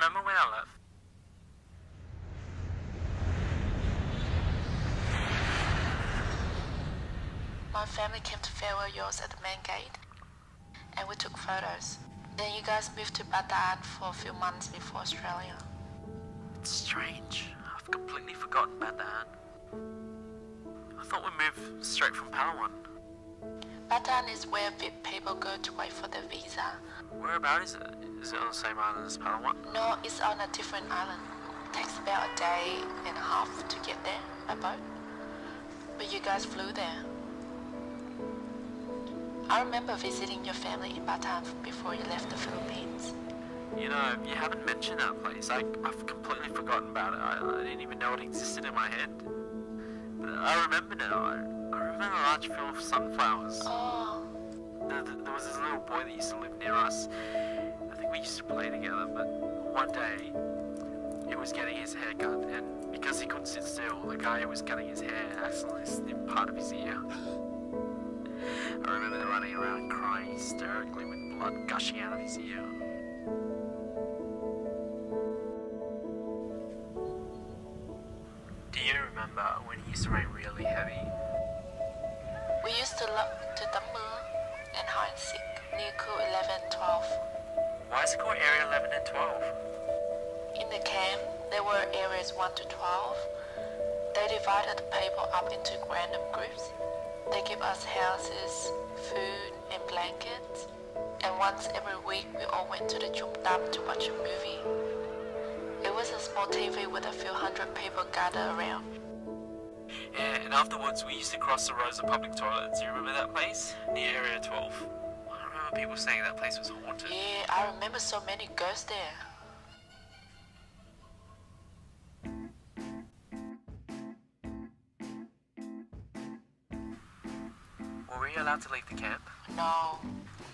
remember when I left. My family came to farewell yours at the main gate, and we took photos. Then you guys moved to Bataan for a few months before Australia. It's strange. I've completely forgotten about that. I thought we moved straight from Pawalan. Bataan is where people go to wait for their visa. Whereabout is it? Is it on the same island as Pawalan? No, it's on a different island. It takes about a day and a half to get there by boat. But you guys flew there. I remember visiting your family in Bataan before you left the Philippines. You know, you haven't mentioned that place. I've completely forgotten about it. I didn't even know it existed in my head. But I remember now. I remember a large field of sunflowers. Oh. There was this little boy that used to live near us. I think we used to play together, but one day he was getting his hair cut, and because he couldn't sit still, the guy who was cutting his hair accidentally snipped part of his ear. I remember running around crying hysterically with blood gushing out of his ear. Do you remember when it used to rain really heavy? We used to love to Tammu and hide and seek near Crew 11 and 12. Why is it called Area 11 and 12? In the camp, there were areas 1 to 12. They divided the people up into random groups. They give us houses, food and blankets. And once every week we all went to the Jumtam to watch a movie. It was a small TV with a few hundred people gathered around. Yeah, and afterwards we used to cross the rows of public toilets. Do you remember that place? Near Area 12. I remember people saying that place was haunted. Yeah, I remember so many ghosts there. Were we allowed to leave the camp? No,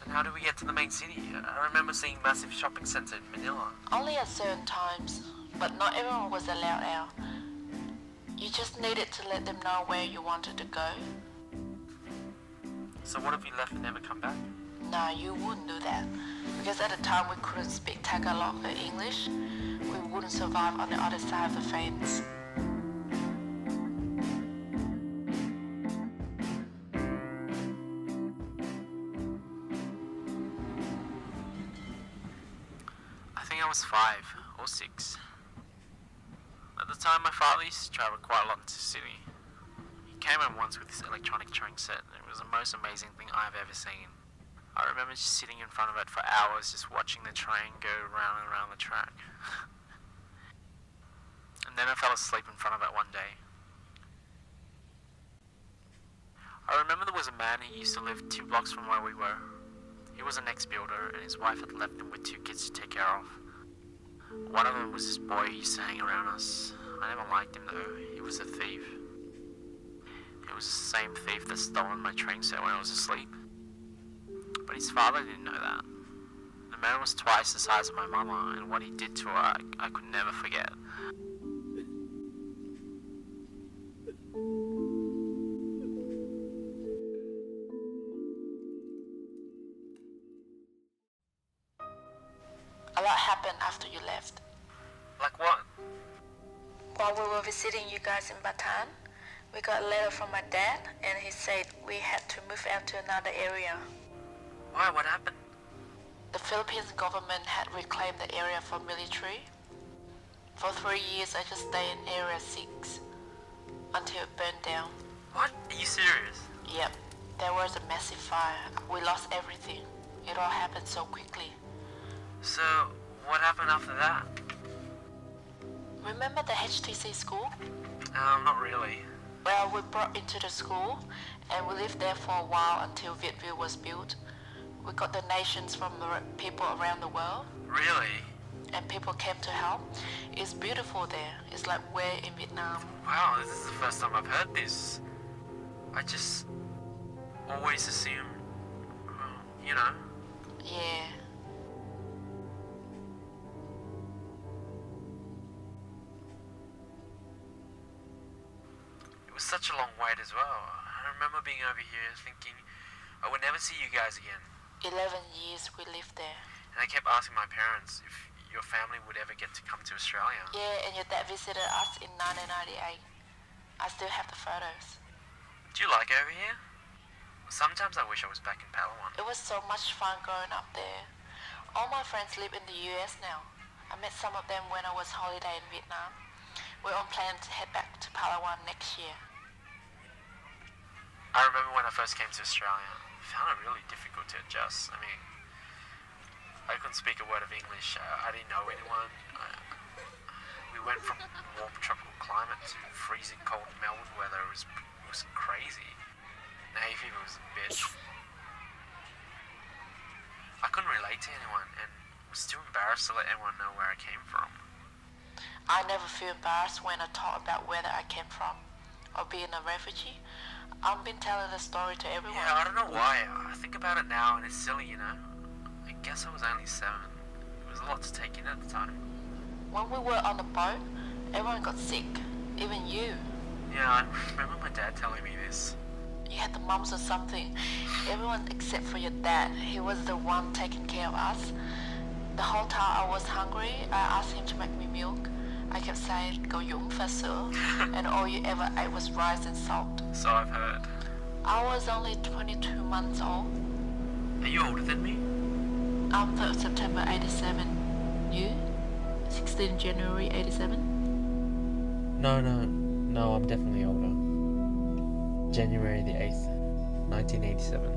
And how did we get to the main city? I remember seeing a massive shopping centre in Manila. only at certain times, but not everyone was allowed out. You just needed to let them know where you wanted to go. So what if we left and never come back? No, you wouldn't do that. Because at the time we couldn't speak Tagalog or English. We wouldn't survive on the other side of the fence. I think I was 5 or 6. At the time, my father used to travel quite a lot into the city. He came home once with this electronic train set, and it was the most amazing thing I've ever seen. I remember just sitting in front of it for hours, just watching the train go round and around the track. And then I fell asleep in front of it one day. I remember there was a man who used to live 2 blocks from where we were. He was an ex-builder, and his wife had left him with 2 kids to take care of. One of them was this boy who used to hang around us. I never liked him though. He was a thief. He was the same thief that stolen my train set when I was asleep. But his father didn't know that. The man was twice the size of my mama, and what he did to her, I could never forget. A lot happened after you left. Like what? While we were visiting you guys in Bataan, we got a letter from my dad, and he said we had to move out to another area. Why? What happened? The Philippines government had reclaimed the area for military. For 3 years, I just stayed in Area 6 until it burned down. What? Are you serious? Yep, there was a massive fire. We lost everything. It all happened so quickly. So, what happened after that? Remember the HTC school? Not really. Well, we brought into the school, and we lived there for a while until Vietnam was built. We got donations from the people around the world, Really? and people came to help. It's beautiful there. It's like we're in Vietnam. Wow, this is the first time I've heard this. I just always assumed, you know. Yeah. It was such a long wait as well. I remember being over here thinking I would never see you guys again. 11 years we lived there. And I kept asking my parents, if your family would ever get to come to Australia. Yeah, and your dad visited us in 1998. I still have the photos. Do you like it over here? Sometimes I wish I was back in Palawan. It was so much fun growing up there. All my friends live in the US now. I met some of them when I was holiday in Vietnam. We're on plan to head back to Palawan next year. I remember when I first came to Australia, I found it really difficult to adjust. I mean, I couldn't speak a word of English. I didn't know anyone. We went from warm tropical climate to freezing cold Melbourne weather. It was crazy. The hay fever was a bitch. I couldn't relate to anyone and was too embarrassed to let anyone know where I came from. I never feel embarrassed when I talk about where I came from or being a refugee. I've been telling the story to everyone. Yeah, I don't know why. I think about it now and it's silly, you know. I guess I was only 7. It was a lot to take in at the time. When we were on the boat, everyone got sick, even you. Yeah, I remember my dad telling me this. You had the mumps or something. Everyone except for your dad. He was the one taking care of us. The whole time I was hungry, I asked him to make me milk. I kept saying, "Go yung pha sữa," and all you ever ate was rice and salt. So I've heard. I was only 22 months old. Are you older than me? I'm 3rd September 87. You? 16 January 87? No, I'm definitely older. January the 8th, 1987.